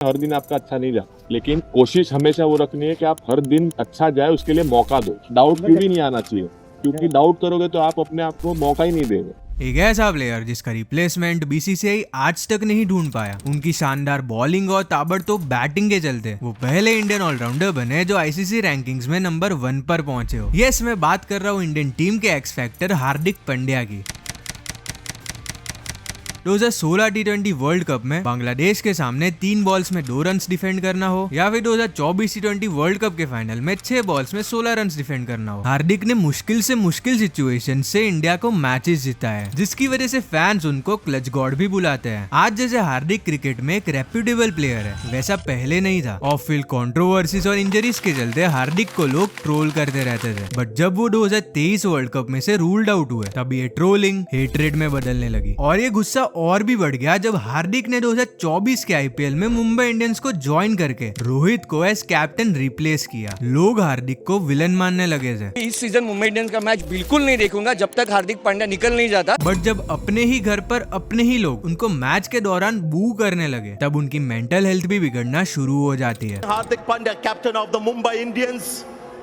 हर दिन आपका अच्छा नहीं जाता, लेकिन कोशिश हमेशा वो रखनी है कि आप हर दिन अच्छा जाए, उसके लिए मौका दो। डाउट क्यों भी नहीं आना चाहिए, क्योंकि डाउट करोगे तो आप अपने आप को मौका ही नहीं देंगे। एक ऐसा प्लेयर जिसका रिप्लेसमेंट बीसीसीआई आज तक नहीं ढूंढ पाया। उनकी शानदार बॉलिंग और ताबड़तोड़ बैटिंग के चलते वो पहले इंडियन ऑलराउंडर बने जो आईसीसी रैंकिंग्स में नंबर 1 पर पहुंचे हो। यस, मैं बात कर रहा हूँ इंडियन टीम के एक्स फैक्टर हार्दिक पांड्या की। 2016 टी20 वर्ल्ड कप में बांग्लादेश के सामने 3 बॉल्स में 2 रन्स डिफेंड करना हो, या फिर 2024 टी20 वर्ल्ड कप के फाइनल में 6 बॉल्स में 16 रन्स डिफेंड करना हो, हार्दिक ने मुश्किल से मुश्किल सिचुएशन से इंडिया को मैचेस जिताया है, जिसकी वजह से फैंस उनको क्लच गॉड भी बुलाते हैं। आज जैसे हार्दिक क्रिकेट में एक रेप्यूटेबल प्लेयर है, वैसा पहले नहीं था। ऑफ फील्ड कंट्रोवर्सीज और इंजरीज के चलते हार्दिक को लोग ट्रोल करते रहते थे, बट जब वो 2023 वर्ल्ड कप में से रूल्ड आउट हुए, तब ये ट्रोलिंग हेट्रेड में बदलने लगी। और ये गुस्सा और भी बढ़ गया जब हार्दिक ने 2024 के आईपीएल में मुंबई इंडियंस को ज्वाइन करके रोहित को एज कैप्टन रिप्लेस किया। लोग हार्दिक को विलन मानने लगे थे। इस सीजन मुंबई इंडियंस का मैच बिल्कुल नहीं देखूंगा जब तक हार्दिक पांड्या निकल नहीं जाता। बट जब अपने ही घर पर अपने ही लोग उनको मैच के दौरान बू करने लगे, तब उनकी मेंटल हेल्थ भी बिगड़ना शुरू हो जाती है। Hardik Pandya captain of the Mumbai Indians,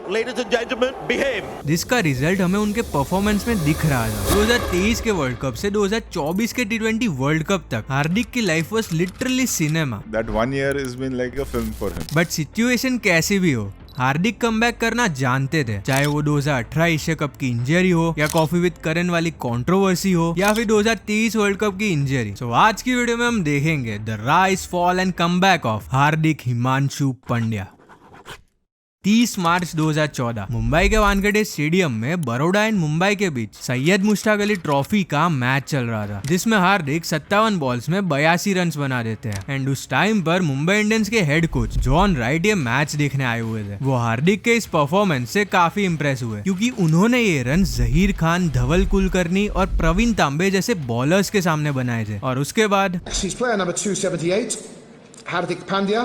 Ladies and gentlemen, behave. जिसका रिजल्ट हमें उनके परफॉर्मेंस में दिख रहा था। 2023 के वर्ल्ड कप से 2024 के टी20 वर्ल्ड कप तक हार्दिक की life was literally cinema. That 1 year has been like a film for him. But situation कैसी भी हो, हार्दिक कमबैक करना जानते थे, चाहे वो 2018 एशिया कप की इंजरी हो, या कॉफी विद करण वाली कंट्रोवर्सी हो, या फिर 2023 वर्ल्ड कप की इंजरी। सो आज की वीडियो में हम देखेंगे the rise, fall and comeback of Hardik Himanshu Pandya. 30 मार्च 2014 मुंबई के वानखेड़े स्टेडियम में बड़ौदा एंड मुंबई के बीच सैयद मुश्ताक अली ट्रॉफी का मैच चल रहा था, जिसमें हार्दिक 57 बॉल्स में 82 रन्स बना देते हैं। एंड उस टाइम पर मुंबई इंडियंस के हेड कोच जॉन राइट ये मैच देखने आए हुए थे। वो हार्दिक के इस परफॉर्मेंस से काफी इंप्रेस हुए, क्योंकि उन्होंने ये रन जहीर खान, धवल कुलकर्णी और प्रवीण तांबे जैसे बॉलर्स के सामने बनाए थे। और उसके बाद Hardik Pandya.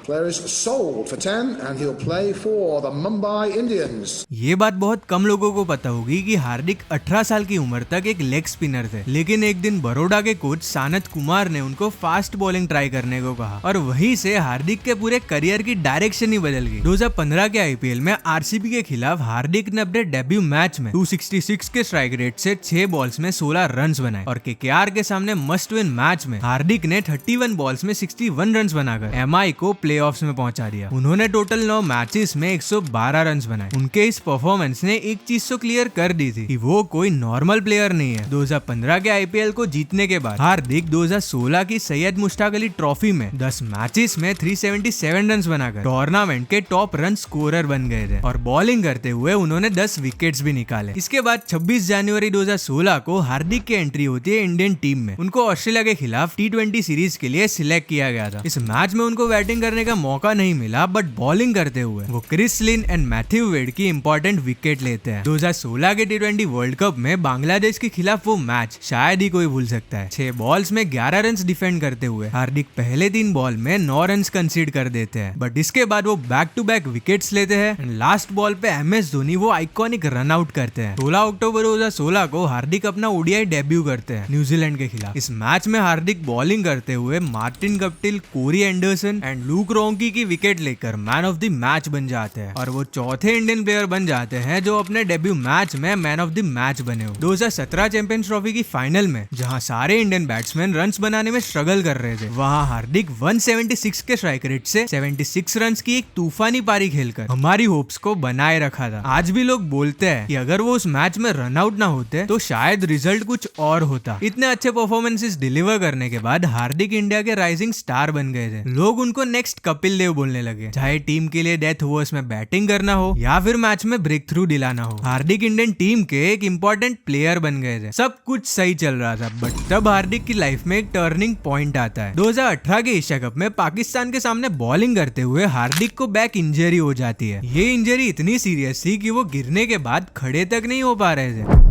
Player is sold for 10 and he'll play for the Mumbai Indians. ये बात बहुत कम लोगों को पता होगी कि हार्दिक 18 साल की उम्र तक एक लेग स्पिनर थे, लेकिन एक दिन बड़ौदा के कोच सानत कुमार ने उनको फास्ट बॉलिंग ट्राई करने को कहा, और वहीं से हार्दिक के पूरे करियर की डायरेक्शन ही बदल गई। 2015 के आईपीएल में आरसीबी के खिलाफ हार्दिक ने अपने डेब्यू मैच में 266 के स्ट्राइक रेट से 6 बॉल्स में 16 रन्स बनाए, और केकेआर के सामने मस्ट विन मैच में हार्दिक ने 31 बॉल्स में 61 रन्स बनाकर एमआई को प्लेऑफ्स में पहुंचा दिया। उन्होंने टोटल 9 मैचेस में 112 रन्स बनाए। उनके इस परफॉर्मेंस ने एक चीज तो क्लियर कर दी थी कि वो कोई नॉर्मल प्लेयर नहीं है। 2015 के आईपीएल को जीतने के बाद हार्दिक 2016 की सैयद मुश्ताक अली ट्रॉफी में 10 मैचेस में 377 रन्स बनाकर टूर्नामेंट के टॉप रन स्कोरर बन गए थे, और बॉलिंग करते हुए उन्होंने 10 विकेट्स भी निकाले। इसके बाद 26 जनवरी 2016 को हार्दिक की एंट्री होती है इंडियन टीम में। उनको ऑस्ट्रेलिया के खिलाफ टी20 सीरीज के लिए सिलेक्ट किया गया था। इस मैच में उनको बैटिंग करने का मौका नहीं मिला, बट बॉलिंग करते हुए वो Chris Lynn and Matthew Wade की इंपॉर्टेंट विकेट लेते हैं। 2016 के टी20 वर्ल्ड कप में बांग्लादेश के खिलाफ वो मैच शायद ही कोई भूल सकता है। 6 बॉल्स में 11 रन्स डिफेंड करते हुए हार्दिक पहले 3 बॉल में 9 रन्स कंसीड कर देते हैं, बट इसके बाद वो बैक टू बैक विकेट्स लेते हैं एंड लास्ट बॉल पे एमएस धोनी वो आइकॉनिक रन आउट करते हैं। 16 अक्टूबर 2016 को हार्दिक अपना ओडीआई डेब्यू करते हैं न्यूजीलैंड के खिलाफ। इस मैच में हार्दिक बॉलिंग करते हुए Martin Guptill, Corey Anderson and Luke Ronchi की विकेट लेकर मैन ऑफ द मैच बन जाते हैं, और वो चौथे इंडियन प्लेयर बन जाते हैं जो अपने डेब्यू मैच में मैन ऑफ द मैच बने हो। 2017 चैंपियंस ट्रॉफी की फाइनल में जहां सारे इंडियन बैट्समैन रन्स बनाने में स्ट्रगल कर रहे थे, वहां हार्दिक 176 के स्ट्राइक रेट से 76 रन्स की एक तूफानी पारी खेलकर हमारी होप्स को बनाए रखा था। आज भी लोग बोलते हैं कि अगर वो उस मैच में रन आउट ना होते तो शायद रिजल्ट कुछ और होता। इतने अच्छे परफॉर्मेंसेस डिलीवर करने के बाद हार्दिक इंडिया के राइजिंग स्टार बन गए थे। लोग उनको नेक्स्ट कपिल देव बोलने लगे, चाहे टीम के लिए डेथ ओवर्स में बैटिंग करना हो या फिर मैच में ब्रेक थ्रू दिलाना हो। हार्दिक इंडियन टीम के एक इंपॉर्टेंट प्लेयर बन गए थे। सब कुछ सही चल रहा था, बट तब हार्दिक की लाइफ में एक टर्निंग पॉइंट आता है। 2018 के एशिया कप में पाकिस्तान के सामने बॉलिंग करते हुए हार्दिक को बैक इंजरी हो जाती है। ये इंजरी इतनी सीरियस थी कि वो गिरने के बाद खड़े तक नहीं हो पा रहे थे।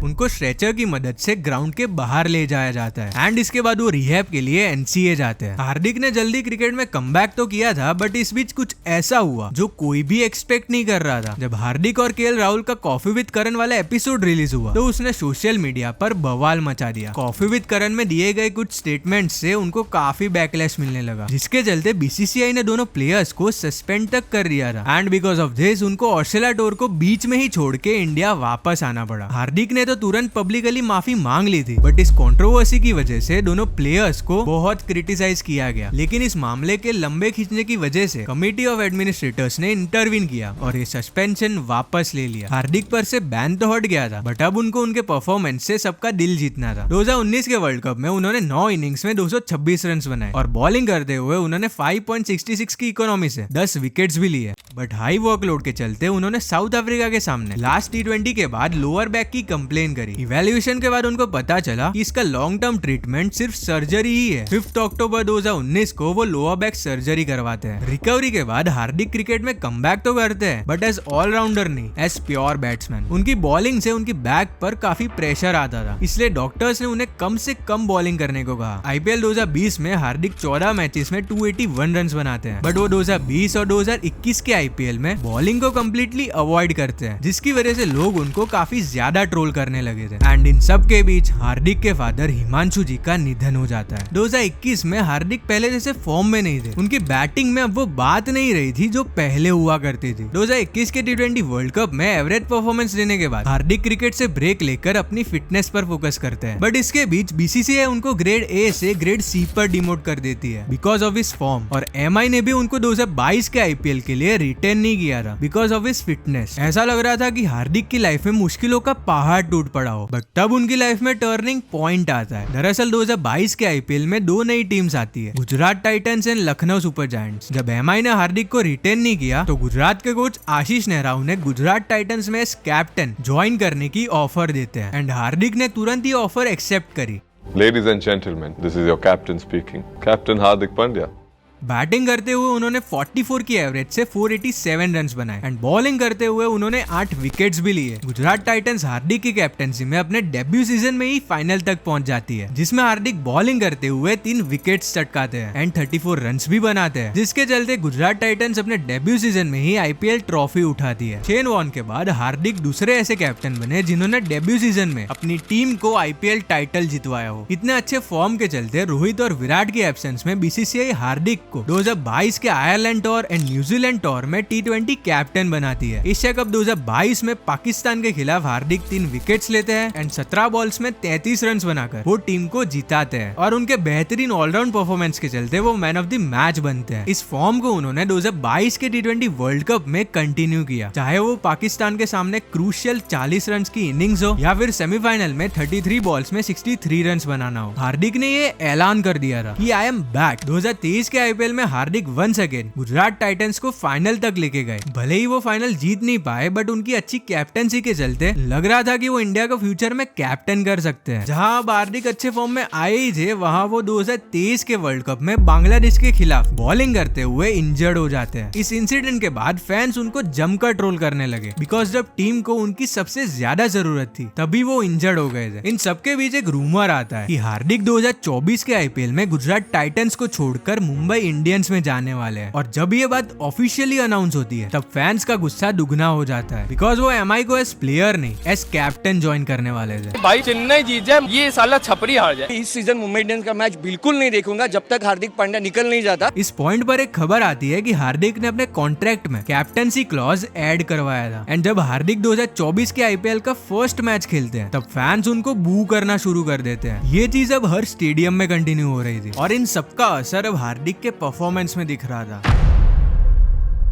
उनको स्ट्रेचर की मदद से ग्राउंड के बाहर ले जाया जाता है एंड इसके बाद वो रिहैब के लिए एनसीए जाते हैं। हार्दिक ने जल्दी क्रिकेट में कमबैक तो किया था, बट इस बीच कुछ ऐसा हुआ जो कोई भी एक्सपेक्ट नहीं कर रहा था। जब हार्दिक और केएल राहुल का कॉफी विद करण वाला एपिसोड रिलीज हुआ तो उसने सोशल मीडिया पर बवाल मचा दिया। कॉफी विद करण में दिए गए कुछ स्टेटमेंट से उनको काफी बैकलैश मिलने लगा, जिसके चलते बीसीसीआई ने दोनों प्लेयर्स को सस्पेंड तक कर दिया था एंड बिकॉज ऑफ दिस उनको ऑस्ट्रेलिया टूर को बीच में ही छोड़ के इंडिया वापस आना पड़ा। हार्दिक ने तो तुरंत पब्लिकली माफी मांग ली थी, बट इस कंट्रोवर्सी की वजह से दोनों प्लेयर्स को बहुत क्रिटिसाइज किया गया। लेकिन इस मामले के लंबे खींचने की वजह से कमिटी ऑफ एडमिनिस्ट्रेटर्स ने इंटरवीन किया और ये सस्पेंशन वापस ले लिया। हार्दिक पर से बैन तो हट गया था, बट अब उनको उनके परफॉर्मेंस से सबका दिल जीतना था। 2019 के वर्ल्ड कप में उन्होंने 9 इनिंग्स में 226 रन बनाए और बॉलिंग करते हुए उन्होंने 5.66 की इकोनॉमी से 10 विकेट्स भी लिए। बट हाई वर्कलोड के चलते उन्होंने साउथ अफ्रीका के सामने लास्ट T20 के बाद लोअर बैक की कंप्लेन करी। इवैल्यूएशन के बाद उनको पता चला कि इसका लॉन्ग टर्म ट्रीटमेंट सिर्फ सर्जरी ही है। 5 अक्टूबर 2019 को वो लोअर बैक सर्जरी करवाते हैं। रिकवरी के बाद हार्दिक क्रिकेट में कमबैक तो करते हैं, बट एज ऑलराउंडर नहीं, एज प्योर बैट्समैन। उनकी बॉलिंग से उनकी बैक पर काफी प्रेशर आता था, इसलिए डॉक्टर्स ने उन्हें कम से कम बॉलिंग करने को कहा। आईपीएल 2020 में हार्दिक 14 मैचेस में 281 रन बनाते हैं, बट वो 2020 और 2021 के आईपीएल में बॉलिंग को कम्प्लीटली अवॉइड करते हैं, जिसकी वजह से लोग उनको काफी ज्यादा ट्रोल करने लगे थे। एंड इन सब के बीच हार्दिक के फादर हिमांशु जी का निधन हो जाता है। 2021 में हार्दिक पहले जैसे फॉर्म में नहीं थे। उनकी बैटिंग में अब वो बात नहीं रही थी जो पहले हुआ करती थी। 2021 के T20 वर्ल्ड कप में एवरेज परफॉर्मेंस देने के बाद हार्दिक क्रिकेट से ब्रेक लेकर अपनी फिटनेस पर फोकस करते हैं, बट इसके बीच बीसीसीआई उनको ग्रेड ए से ग्रेड सी पर डिमोट कर देती है बिकॉज ऑफ हिज फॉर्म। और एमआई ने भी उनको 2022 के आईपीएल के लिए रिटेन नहीं किया था बिकॉज ऑफ हिज फिटनेस। ऐसा लग रहा था कि हार्दिक की लाइफ में मुश्किलों का पहाड़ टूट पड़ा हो, बट तब उनकी लाइफ में टर्निंग पॉइंट आता है। दरअसल 2022 के आईपीएल में 2 नई टीम्स आती है, Gujarat Titans and Lucknow super giants. जब एमआई ने हार्दिक को रिटेन नहीं किया तो गुजरात के कोच आशीष नेहरा उन्हें गुजरात टाइटंस में कैप्टन ज्वाइन करने की ऑफर देते हैं एंड हार्दिक ने तुरंत ये ऑफर एक्सेप्ट करी। Ladies and gentlemen, this is your captain speaking. Captain Hardik Pandya. Batting करते हुए उन्होंने 44 की एवरेज से 487 रन बनाए एंड बॉलिंग करते हुए उन्होंने 8 विकेट्स भी लिए। गुजरात टाइटंस हार्दिक की कैप्टनसी में अपने डेब्यू सीजन में ही फाइनल तक पहुंच जाती है, जिसमें हार्दिक बॉलिंग करते हुए 3 विकेट्स चटकाते हैं एंड 34 रन्स भी बनाते हैं, जिसके चलते गुजरात टाइटंस अपने डेब्यू सीजन में ही आईपीएल ट्रॉफी उठाती है। शेन वॉर्न के बाद हार्दिक दूसरे ऐसे कैप्टन बने जिन्होंने डेब्यू सीजन में अपनी टीम को आईपीएल टाइटल जितवाया हो। इतने अच्छे फॉर्म के चलते रोहित और विराट की एब्सेंस में बीसीसीआई हार्दिक को 2022 के Ireland tour and New Zealand tour में T20 कैप्टन बनाती है। एशिया कप 2022 में पाकिस्तान के खिलाफ हार्दिक 3 विकेट्स लेते हैं एंड 17 बॉल्स में 33 रन बनाकर वो टीम को जिताते हैं और उनके बेहतरीन ऑलराउंड परफॉर्मेंस के चलते वो मैन ऑफ द मैच बनते हैं। इस फॉर्म को उन्होंने 2022 के T20 वर्ल्ड कप में कंटिन्यू किया, चाहे वो पाकिस्तान के सामने क्रूशियल 40 रन की इनिंग्स हो या फिर सेमीफाइनल में 33 बॉल्स में 63 रन बनाना हो। हार्दिक ने ये ऐलान कर दिया था कि आई एम बैक। 2023 के आईपीएल में हार्दिक वंस अगेन गुजरात टाइटंस को फाइनल तक लेके गए। भले ही वो फाइनल जीत नहीं पाए, बट उनकी अच्छी कैप्टनसी के चलते लग रहा था कि वो इंडिया को फ्यूचर में कैप्टन कर सकते हैं। जहां अब हार्दिक अच्छे फॉर्म में आए ही थे, वहां वो 2023 के वर्ल्ड कप में बांग्लादेश के खिलाफ बॉलिंग करते हुए इंजर्ड हो जाते हैं। इस इंसिडेंट के बाद फैंस उनको जमकर ट्रोल करने लगे बिकॉज जब टीम को उनकी सबसे ज्यादा जरूरत थी तभी वो इंजर्ड हो गए थे। इन सबके बीच एक रूमर आता है कि हार्दिक 2024 के आईपीएल में गुजरात टाइटंस को छोड़कर मुंबई इंडियंस में जाने वाले हैं। और जब ये बात ऑफिशियली अनाउंस होती है तब फैंस का गुस्सा दुगना हो जाता है बिकॉज वो एमआई को एज प्लेयर नहीं एज कैप्टन ज्वाइन करने वाले थे। भाई चेन्नई जीत जाए, ये साला छपरी हार जाए। इस सीजन मुंबई इंडियंस का मैच बिल्कुल नहीं देखूंगा जब तक हार्दिक पांड्या निकल नहीं जाता। इस पॉइंट पर एक खबर आती है कि हार्दिक ने अपने कॉन्ट्रैक्ट में कैप्टनसी क्लॉज ऐड करवाया था एंड जब हार्दिक 2024 के आईपीएल का फर्स्ट मैच खेलते हैं तब फैंस उनको बू करना शुरू कर देते हैं। ये चीज अब हर स्टेडियम में कंटिन्यू हो रही थी और इन सबका असर अब हार्दिक के परफॉर्मेंस में दिख रहा था।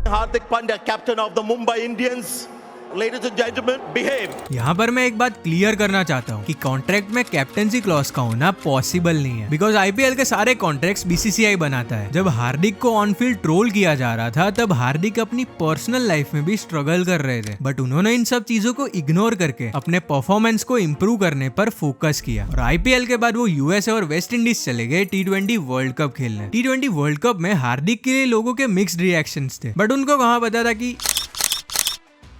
Hardik Pandya, captain of the Mumbai Indians. Ladies and gentlemen, behave. यहाँ पर मैं एक बात क्लियर करना चाहता हूँ कि कॉन्ट्रैक्ट में कैप्टनसी क्लॉज का होना पॉसिबल नहीं है बिकॉज आईपीएल के सारे कॉन्ट्रैक्ट्स बीसीसीआई बनाता है। जब हार्दिक को ऑन फील्ड ट्रोल किया जा रहा था तब हार्दिक अपनी पर्सनल लाइफ में भी स्ट्रगल कर रहे थे, बट उन्होंने इन सब चीजों को इग्नोर करके अपने परफॉर्मेंस को इम्प्रूव करने पर फोकस किया और आईपीएल के बाद वो यूएसए और वेस्ट इंडीज चले गए T20 वर्ल्ड कप खेलने। T20 वर्ल्ड कप में हार्दिक के लिए लोगों के मिक्स्ड रिएक्शंस थे, बट उनको कहाँ पता था कि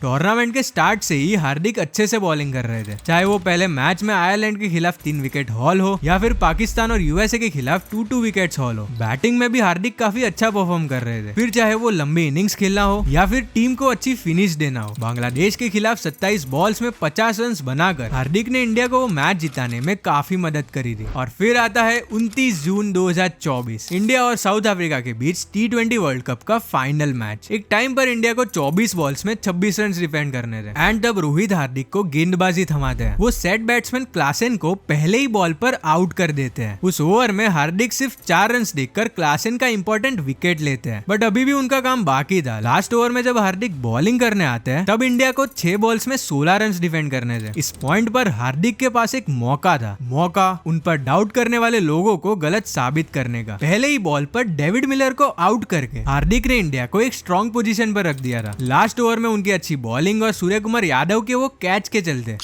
टूर्नामेंट के स्टार्ट से ही हार्दिक अच्छे से बॉलिंग कर रहे थे, चाहे वो पहले मैच में आयरलैंड के खिलाफ 3 विकेट हॉल हो या फिर पाकिस्तान और यूएसए के खिलाफ 2-2 विकेट्स हॉल हो। बैटिंग में भी हार्दिक काफी अच्छा परफॉर्म कर रहे थे, फिर चाहे वो लंबी इनिंग्स खेलना हो या फिर टीम को अच्छी फिनिश देना हो। बांग्लादेश के खिलाफ 27 बॉल्स में 50 रन बनाकर हार्दिक ने इंडिया को वो मैच जिताने में काफी मदद करी थी। और फिर आता है 29 जून 2024, इंडिया और साउथ अफ्रीका के बीच T20 वर्ल्ड कप का फाइनल मैच। एक टाइम पर इंडिया को 24 बॉल्स में 26 रन डिफेंड करने थे एंड तब रोहित हार्दिक को गेंदबाजी थमाते हैं। वो सेट बैट्समैन क्लासेन को पहले ही बॉल पर आउट कर देते हैं। उस ओवर में हार्दिक सिर्फ 4 रन देकर क्लासेन का इंपॉर्टेंट विकेट लेते हैं, बट अभी भी उनका काम बाकी था। लास्ट ओवर में जब हार्दिक बॉलिंग करने आते हैं तब इंडिया को 6 बॉल्स में 16 रन डिफेंड करने थे। इस पॉइंट पर हार्दिक के पास एक मौका था, मौका उन पर डाउट करने वाले लोगों को गलत साबित करने का। पहले ही बॉल पर डेविड मिलर को आउट करके हार्दिक ने इंडिया को एक स्ट्रॉन्ग पोजीशन पर रख दिया था। लास्ट ओवर में उनकी अच्छी बॉलिंग और सूर्य कुमार यादव के वो कैच के चलते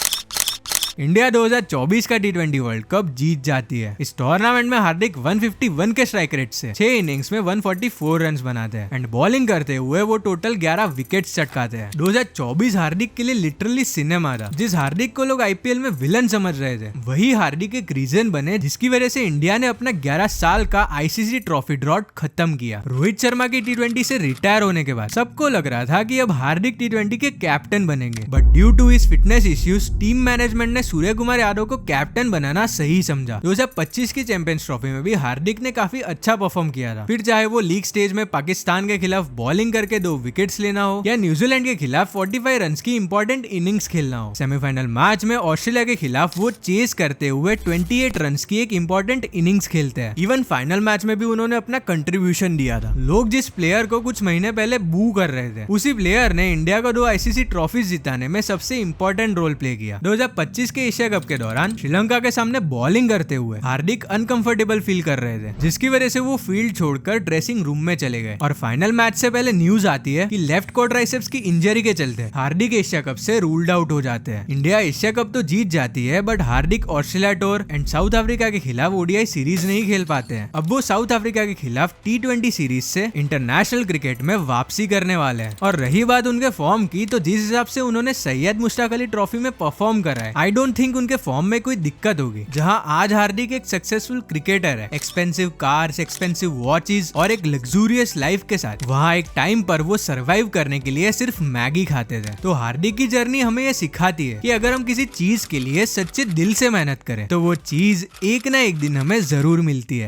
इंडिया 2024 का T20 वर्ल्ड कप जीत जाती है। इस टूर्नामेंट में हार्दिक 151 के स्ट्राइक रेट से 6 इनिंग्स में 144 रन बनाते हैं एंड बॉलिंग करते हुए वो टोटल 11 विकेट्स चटकाते हैं। 2024 हार्दिक के लिए लिटरली सिनेमा था। जिस हार्दिक को लोग आईपीएल में विलन समझ रहे थे, वही हार्दिक एक रीजन बने जिसकी वजह से इंडिया ने अपना 11 साल का आईसीसी ट्रॉफी ड्रॉट खत्म किया। रोहित शर्मा की T20 से रिटायर होने के बाद सबको लग रहा था कि अब हार्दिक T20 के कैप्टन बनेंगे, but due to his fitness issues team management ने सूर्य कुमार यादव को कैप्टन बनाना सही समझा। 2025 की चैंपियंस ट्रॉफी में भी हार्दिक ने काफी अच्छा परफॉर्म किया था। फिर चाहे वो लीग स्टेज में पाकिस्तान के खिलाफ बॉलिंग करके 2 विकेट्स लेना हो या न्यूजीलैंड के खिलाफ 45 रन की इंपॉर्टेंट इनिंग्स खेलना हो। सेमीफाइनल मैच में ऑस्ट्रेलिया के खिलाफ वो चेस करते हुए 28 रन की एक इंपॉर्टेंट इनिंग्स खेलते हैं। इवन फाइनल मैच में भी उन्होंने अपना कंट्रीब्यूशन दिया था। लोग जिस प्लेयर को कुछ महीने पहले बू कर रहे थे, उसी प्लेयर ने इंडिया को 2 आईसीसी ट्रॉफीज जिताने में सबसे इंपॉर्टेंट रोल प्ले किया। 2025 के एशिया कप के दौरान श्रीलंका के सामने बॉलिंग करते हुए हार्दिक अनकंफर्टेबल फील कर रहे थे, जिसकी वजह से वो फील्ड छोड़कर ड्रेसिंग रूम में चले गए। और फाइनल मैच से पहले न्यूज आती है कि लेफ्ट क्वाड्राइसेप्स की इंजरी के चलते हार्दिक एशिया कप से रूल्ड आउट हो जाते हैं। इंडिया एशिया कप तो जीत जाती है, but Hardik Australia tour and south Africa के खिलाफ ओडीआई सीरीज नहीं खेल पाते हैं। अब वो साउथ अफ्रीका के खिलाफ T20 सीरीज से इंटरनेशनल क्रिकेट में वापसी करने वाले हैं। और रही बात उनके फॉर्म की, तो जिस हिसाब से उन्होंने सैयद मुश्ताक अली ट्रॉफी में परफॉर्म करा है, आई डोंट थिंक उनके फॉर्म में कोई दिक्कत होगी। जहां आज हार्दिक एक सक्सेसफुल क्रिकेटर है, एक्सपेंसिव कार्स, एक्सपेंसिव वॉचेस और एक लग्जूरियस लाइफ के साथ, वहां एक टाइम पर वो सरवाइव करने के लिए सिर्फ मैगी खाते थे। तो हार्दिक की जर्नी हमें ये सिखाती है कि अगर हम किसी चीज के लिए सच्चे दिल से मेहनत करें तो वो चीज एक ना एक दिन हमें जरूर मिलती है।